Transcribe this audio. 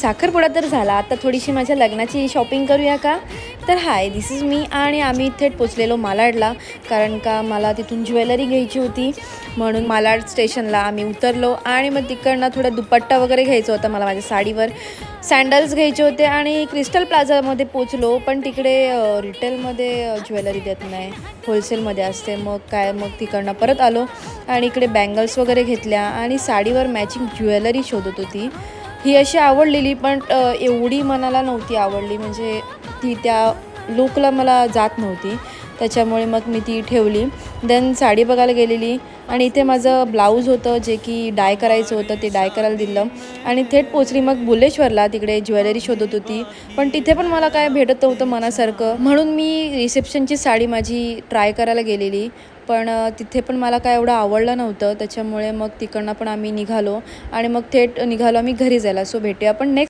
साखरपुडा तर झाला, आता थोडीशी माझ्या लग्नाची शॉपिंग करूया का? तर हाय, दिस इज मी आणि आम्ही थेट पोचलेलो मालाडला, कारण का मला तिथून ज्वेलरी घ्यायची होती. म्हणून मालाड स्टेशनला आम्ही उतरलो आणि मग तिकडनं थोडं दुपट्टा वगैरे घ्यायचं होतं मला माझ्या साडीवर, सँडल्स घ्यायचे होते आणि क्रिस्टल प्लाझामध्ये पोचलो. पण तिकडे रिटेलमध्ये ज्वेलरी देत नाही, होलसेलमध्ये असते. मग तिकडनं परत आलो आणि इकडे बँगल्स वगैरे घेतल्या आणि साडीवर मॅचिंग ज्वेलरी शोधत होती. ही अशी आवडलेली, पण एवढी मनाला नव्हती आवडली, म्हणजे ती त्या लुकला मला जात नव्हती. त्याच्यामुळे मग मी ती ठेवली. देन साडी बघायला गेलेली आणि इथे माझं ब्लाऊज होतं जे की डाय करायचं होतं, ते डाय करायला दिलं आणि थेट पोचली मग बुलेश्वरला. तिकडे ज्वेलरी शोधत होती, पण तिथे पण मला काय भेटत नव्हतं मनासारखं. म्हणून मी रिसेप्शनची साडी माझी ट्राय करायला गेलेली, पण तिथे पण मला काय एवढं आवडलं नव्हतं. त्याच्यामुळे मग तिकडनं पण आम्ही निघालो आणि मग थेट निघालो आम्ही घरी जायला. सो भेटूया आपण नेक्स्ट